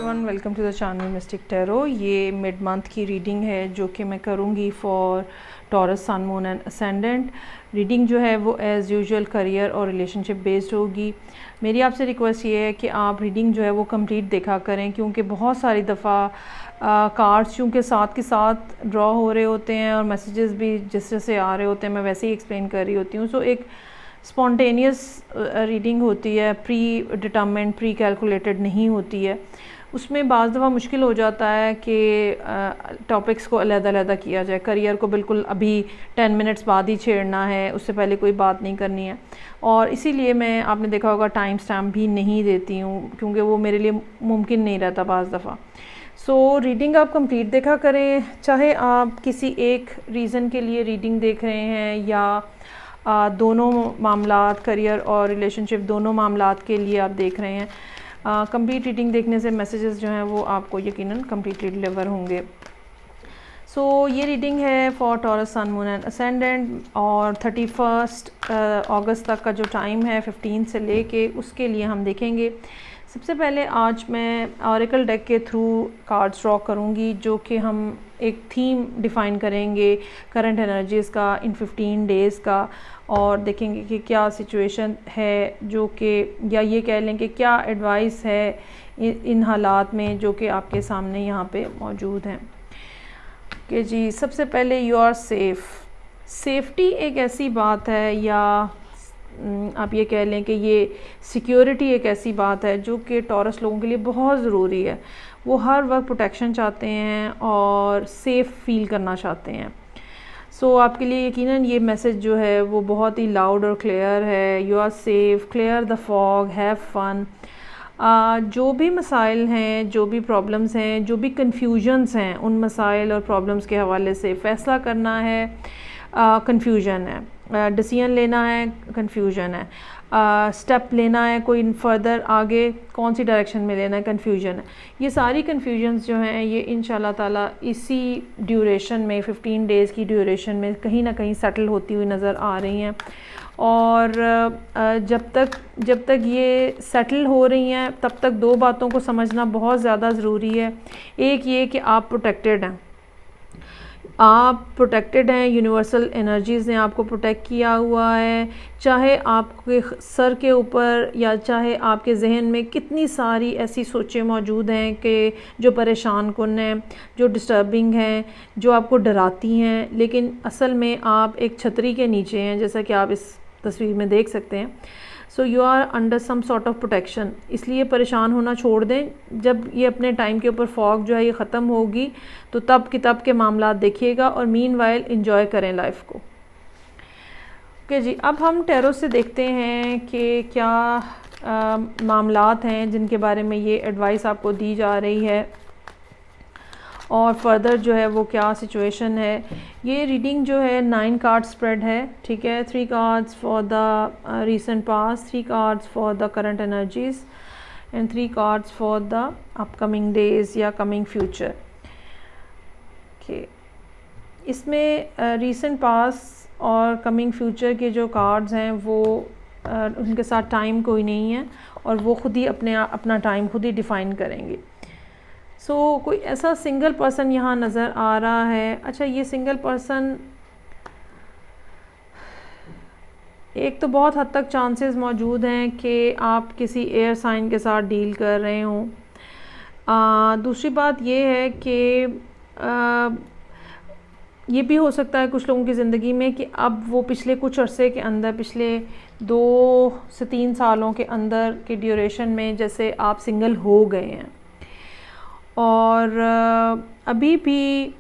Everyone, welcome to the channel mystic tarot. ये mid month की reading है जो कि मैं करूँगी for Taurus, sun, moon and ascendant. Reading जो है वो एज़ यूजुअल करियर और रिलेशनशिप बेस्ड होगी। मेरी आपसे रिक्वेस्ट ये है कि आप रीडिंग जो है वो कंप्लीट देखा करें, क्योंकि बहुत सारी दफ़ा कार्ड्स चूँकि साथ के साथ ड्रॉ हो रहे होते हैं और मैसेजेस भी जिस जैसे आ रहे होते हैं, मैं वैसे ही एक्सप्लेन कर रही होती हूँ। सो एक स्पॉन्टेनियस रीडिंग होती है, प्री डिटर्मिनेंट, प्री कैलकुलेटेड नहीं होती है। उसमें बाज़ दफ़ा मुश्किल हो जाता है कि टॉपिक्स को अलग-अलग किया जाए। करियर को बिल्कुल अभी 10 मिनट्स बाद ही छेड़ना है, उससे पहले कोई बात नहीं करनी है, और इसीलिए मैं, आपने देखा होगा, टाइम स्टैम्प भी नहीं देती हूँ, क्योंकि वो मेरे लिए मुमकिन नहीं रहता बाज़ दफ़ा। सो रीडिंग आप कंप्लीट देखा करें, चाहे आप किसी एक रीज़न के लिए रीडिंग देख रहे हैं या दोनों मामलात, करियर और रिलेशनशिप दोनों मामलात के लिए आप देख रहे हैं। कंप्लीट रीडिंग देखने से मैसेजेस जो हैं वो आपको यकीनन कंप्लीटली डिलीवर होंगे। सो ये रीडिंग है for Taurus, sun, moon and ascendant, और 31 अगस्त तक का जो टाइम है 15 से लेके, उसके लिए हम देखेंगे। सबसे पहले आज मैं ऑरेकल डेक के थ्रू कार्ड्स ड्रॉ करूँगी, जो कि हम एक थीम डिफ़ाइन करेंगे करंट एनर्जीज़ का इन 15 डेज़ का, और देखेंगे कि क्या सिचुएशन है, जो कि, या ये कह लें कि क्या एडवाइस है इन हालात में जो कि आपके सामने यहाँ पे मौजूद हैं। कि जी, सबसे पहले यू आर सेफ़। सेफ्टी एक ऐसी बात है, या आप ये कह लें कि ये सिक्योरिटी एक ऐसी बात है जो कि टॉरस लोगों के लिए बहुत ज़रूरी है। वो हर वक्त प्रोटेक्शन चाहते हैं और सेफ़ फील करना चाहते हैं। सो आपके लिए यकीनन ये मैसेज जो है वो बहुत ही लाउड और क्लियर है। You are safe, clear the fog, have fun. जो भी मसाइल हैं, जो भी प्रॉब्लम्स हैं, जो भी कन्फ्यूजन्स हैं, उन मसाइल और प्रॉब्लम्स के हवाले से फ़ैसला करना है, कन्फ्यूजन है, डिसीजन लेना है, कन्फ्यूजन है, स्टेप लेना है, कोई फर्दर आगे कौन सी डायरेक्शन में लेना है, कन्फ्यूजन है। ये सारी कन्फ्यूजन्स जो हैं ये इंशाल्लाह ताला इसी ड्यूरेशन में, 15 डेज़ की ड्यूरेशन में कहीं ना कहीं सेटल होती हुई नज़र आ रही हैं। और जब तक ये सेटल हो रही हैं तब तक दो बातों को समझना बहुत ज़्यादा ज़रूरी है। एक ये कि आप प्रोटेक्टेड हैं, आप प्रोटेक्टेड हैं, यूनिवर्सल एनर्जीज़ ने आपको प्रोटेक्ट किया हुआ है। चाहे आपके सर के ऊपर या चाहे आपके जहन में कितनी सारी ऐसी सोचें मौजूद हैं कि जो परेशान कुन हैं, जो डिस्टर्बिंग हैं, जो आपको डराती हैं, लेकिन असल में आप एक छतरी के नीचे हैं, जैसा कि आप इस तस्वीर में देख सकते हैं। So you are under some sort of protection. इसलिए परेशान होना छोड़ दें। जब ये अपने टाइम के ऊपर फॉग जो है ये ख़त्म होगी तो तब किताब के मामला देखिएगा, और मीन वाइल इन्जॉय करें लाइफ को। ओके जी, अब हम टैरो से देखते हैं कि क्या मामलात हैं जिनके बारे में ये एडवाइस आपको दी जा रही है, और फर्दर जो है वो क्या सिचुएशन है। ये रीडिंग जो है 9 कार्ड स्प्रेड है, ठीक है। 3 cards for the recent past, 3 cards for the current energies, and 3 cards for the upcoming days या कमिंग फ्यूचर। ओके, इसमें रीसेंट पास्ट और कमिंग फ्यूचर के जो कार्ड्स हैं वो उनके साथ टाइम कोई नहीं है, और वो खुद ही अपना टाइम खुद ही डिफ़ाइन करेंगे। सो कोई ऐसा सिंगल पर्सन यहाँ नज़र आ रहा है। अच्छा, ये सिंगल पर्सन, एक तो बहुत हद तक चांसेस मौजूद हैं कि आप किसी एयर साइन के साथ डील कर रहे हों। दूसरी बात ये है कि ये भी हो सकता है कुछ लोगों की ज़िंदगी में कि अब वो पिछले कुछ अरसे के अंदर, पिछले 2 से 3 सालों के अंदर के ड्यूरेशन में जैसे आप सिंगल हो गए हैं, और अभी भी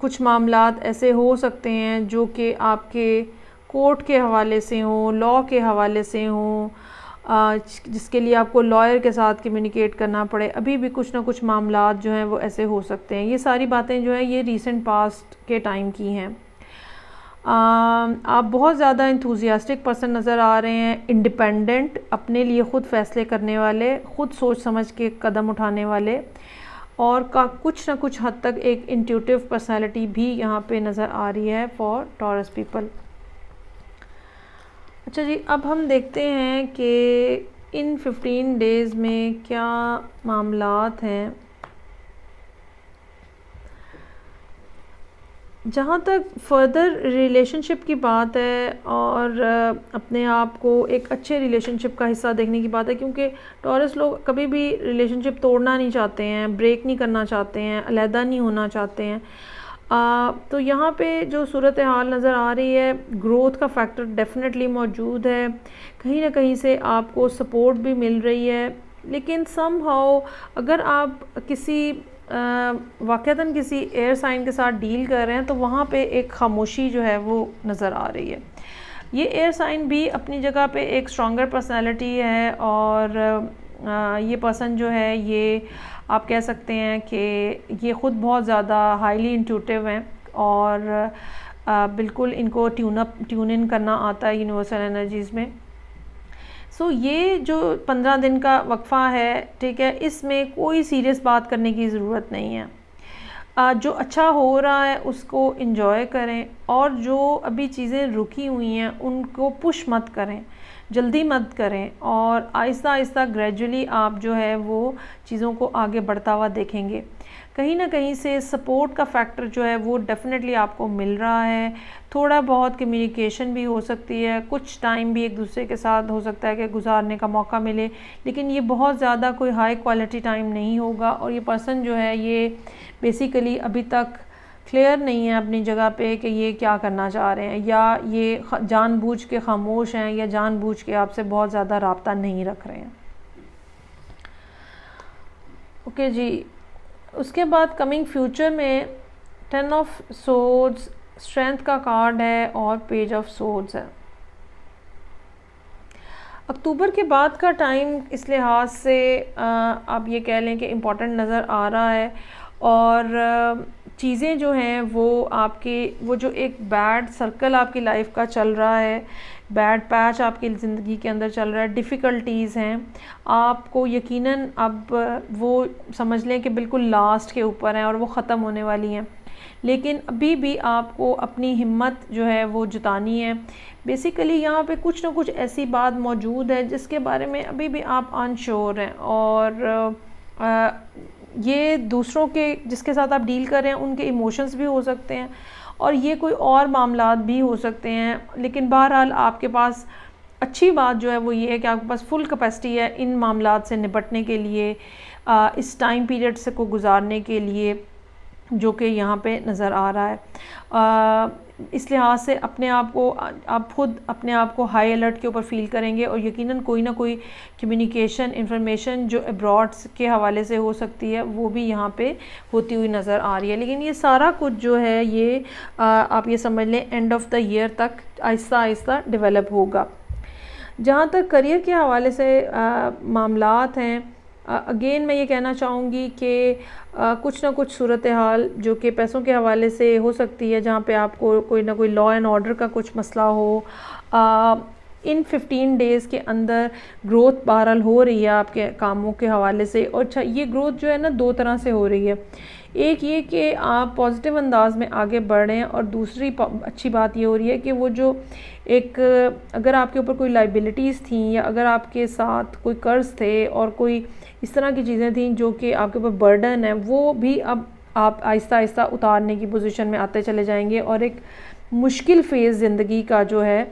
कुछ मामलात ऐसे हो सकते हैं जो कि आपके कोर्ट के हवाले से हों, लॉ के हवाले से हों, जिसके लिए आपको लॉयर के साथ कम्युनिकेट करना पड़े। अभी भी कुछ ना कुछ मामलात जो हैं वो ऐसे हो सकते हैं। ये सारी बातें जो हैं ये रीसेंट पास्ट के टाइम की हैं। आप बहुत ज़्यादा इंथुजियास्टिक पर्सन नज़र आ रहे हैं, इंडिपेंडेंट, अपने लिए ख़ुद फ़ैसले करने वाले, ख़ुद सोच समझ के कदम उठाने वाले, और का कुछ ना कुछ हद तक एक इंट्यूटिव पर्सनालिटी भी यहाँ पे नज़र आ रही है फॉर टॉरस पीपल। अच्छा जी, अब हम देखते हैं कि इन 15 डेज़ में क्या मामलात हैं। जहाँ तक फर्दर रिलेशनशिप की बात है और अपने आप को एक अच्छे रिलेशनशिप का हिस्सा देखने की बात है, क्योंकि टॉरस लोग कभी भी रिलेशनशिप तोड़ना नहीं चाहते हैं, ब्रेक नहीं करना चाहते हैं, अलहदा नहीं होना चाहते हैं। तो यहाँ पे जो सूरत हाल नज़र आ रही है, ग्रोथ का फैक्टर डेफिनेटली मौजूद है, कहीं ना कहीं से आपको सपोर्ट भी मिल रही है। लेकिन समहाउ अगर आप किसी वाक़तन किसी एयर साइन के साथ डील कर रहे हैं तो वहाँ पे एक खामोशी जो है वो नज़र आ रही है। ये एयर साइन भी अपनी जगह पे एक स्ट्रॉन्गर पर्सनालिटी है और ये पर्सन जो है ये आप कह सकते हैं कि ये ख़ुद बहुत ज़्यादा हाईली इंट्यूटिव हैं और बिल्कुल इनको ट्यून इन करना आता है यूनिवर्सल एनर्जीज़ में। सो ये जो 15 दिन का वक्फ़ा है, ठीक है, इसमें कोई सीरियस बात करने की ज़रूरत नहीं है। जो अच्छा हो रहा है उसको इन्जॉय करें और जो अभी चीज़ें रुकी हुई हैं उनको पुश मत करें, जल्दी मत करें और आहिस्ता आहिस्ता ग्रेजुअली आप जो है वो चीज़ों को आगे बढ़ता हुआ देखेंगे। कहीं ना कहीं से सपोर्ट का फैक्टर जो है वो डेफ़िनेटली आपको मिल रहा है। थोड़ा बहुत कम्युनिकेशन भी हो सकती है, कुछ टाइम भी एक दूसरे के साथ हो सकता है कि गुजारने का मौका मिले, लेकिन ये बहुत ज़्यादा कोई हाई क्वालिटी टाइम नहीं होगा। और ये पर्सन जो है ये बेसिकली अभी तक क्लियर नहीं है अपनी जगह पे कि ये क्या करना चाह रहे हैं, या ये जानबूझ के खामोश हैं या जानबूझ के आपसे बहुत ज़्यादा राब्ता नहीं रख रहे हैं। ओके जी, उसके बाद कमिंग फ्यूचर में 10 ऑफ सोर्ड्स, स्ट्रेंथ का कार्ड है और पेज ऑफ सोर्ड्स है। अक्टूबर के बाद का टाइम इस लिहाज से आप ये कह लें कि इम्पॉर्टेंट नज़र आ रहा है और चीज़ें जो हैं वो आपके वो जो एक बैड सर्कल आपकी लाइफ का चल रहा है, बैड पैच आपकी ज़िंदगी के अंदर चल रहा है, डिफ़िकल्टीज़ हैं, आपको यकीनन अब वो समझ लें कि बिल्कुल लास्ट के ऊपर हैं और वो ख़त्म होने वाली हैं। लेकिन अभी भी आपको अपनी हिम्मत जो है वो जुटानी है। बेसिकली यहाँ पे कुछ ना कुछ ऐसी बात मौजूद है जिसके बारे में अभी भी आप अनश्योर हैं और ये दूसरों के जिसके साथ आप डील कर रहे हैं उनके इमोशंस भी हो सकते हैं और ये कोई और मामलात भी हो सकते हैं। लेकिन बहरहाल आपके पास अच्छी बात जो है वो ये है कि आपके पास फुल कैपेसिटी है इन मामलात से निपटने के लिए, इस टाइम पीरियड से को गुजारने के लिए जो कि यहाँ पे नज़र आ रहा है। इस लिहाज से अपने आप को आप खुद अपने आप को हाई अलर्ट के ऊपर फ़ील करेंगे और यकीनन कोई ना कोई कम्युनिकेशन इन्फॉर्मेशन जो अब्रॉड के हवाले से हो सकती है वो भी यहाँ पे होती हुई नज़र आ रही है। लेकिन ये सारा कुछ जो है ये आप ये समझ लें एंड ऑफ द ईयर तक आहिस्ता आहिस्ता डेवलप होगा। जहाँ तक करियर के हवाले से मामलात हैं, अगेन मैं ये कहना चाहूँगी कि कुछ ना कुछ सूरत हाल जो कि पैसों के हवाले से हो सकती है, जहाँ पे आपको कोई ना कोई लॉ एंड ऑर्डर का कुछ मसला हो। इन 15 डेज़ के अंदर ग्रोथ बहरहाल हो रही है आपके कामों के हवाले से। और अच्छा, ये ग्रोथ जो है ना दो तरह से हो रही है। एक ये कि आप पॉजिटिव अंदाज में आगे बढ़ रहे हैं और दूसरी अच्छी बात ये हो रही है कि वो जो एक अगर आपके ऊपर कोई लाइबिलिटीज़ थी या अगर आपके साथ कोई कर्ज थे और कोई इस तरह की चीज़ें थी जो कि आपके ऊपर बर्डन है, वो भी अब आप आहिस्ता आहिस्ता उतारने की पोजीशन में आते चले जाएंगे और एक मुश्किल फ़ेज़ ज़िंदगी का जो है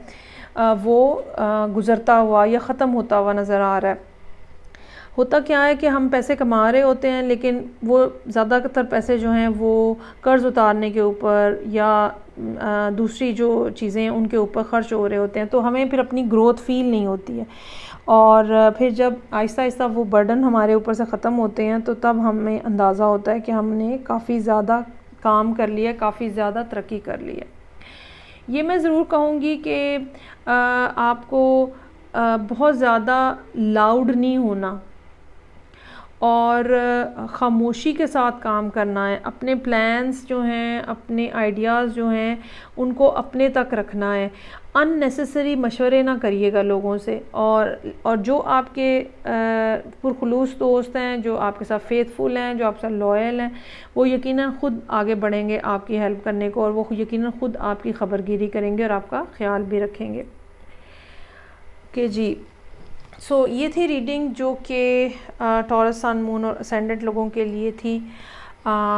वो गुज़रता हुआ या ख़त्म होता हुआ नज़र आ रहा है। होता क्या है कि हम पैसे कमा रहे होते हैं लेकिन वो ज़्यादातर पैसे जो हैं वो कर्ज़ उतारने के ऊपर या दूसरी जो चीज़ें हैं उनके ऊपर ख़र्च हो रहे होते हैं, तो हमें फिर अपनी ग्रोथ फ़ील नहीं होती है। और फिर जब आहिस्ता आहिस्ता वो बर्डन हमारे ऊपर से ख़त्म होते हैं तो तब हमें अंदाज़ा होता है कि हमने काफ़ी ज़्यादा काम कर लिया, काफ़ी ज़्यादा तरक्की कर ली है। ये मैं ज़रूर कहूँगी कि आपको बहुत ज़्यादा लाउड नहीं होना और ख़ामोशी के साथ काम करना है। अपने प्लान्स जो हैं, अपने आइडियाज़ जो हैं, उनको अपने तक रखना है। अननेसेसरी मशवरे ना करिएगा लोगों से। और जो आपके पुरखुलूस दोस्त हैं, जो आपके साथ फेथफुल हैं, जो आपके साथ लॉयल हैं, वो यकीनन ख़ुद आगे बढ़ेंगे आपकी हेल्प करने को और वो यकीनन ख़ुद आपकी खबरगिरी करेंगे और आपका ख्याल भी रखेंगे। ओके जी, ये थी रीडिंग जो कि टॉरस सन मून और असेंडेंट लोगों के लिए थी।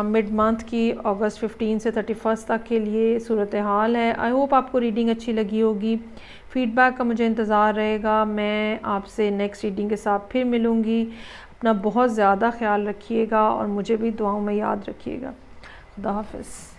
मिड मंथ की अगस्त 15 से 31 तक के लिए सूरत हाल है। आई होप आपको रीडिंग अच्छी लगी होगी। फ़ीडबैक का मुझे इंतज़ार रहेगा। मैं आपसे नेक्स्ट रीडिंग के साथ फिर मिलूँगी। अपना बहुत ज़्यादा ख्याल रखिएगा और मुझे भी दुआओं में याद रखिएगा। खुदा हाफ़िज़।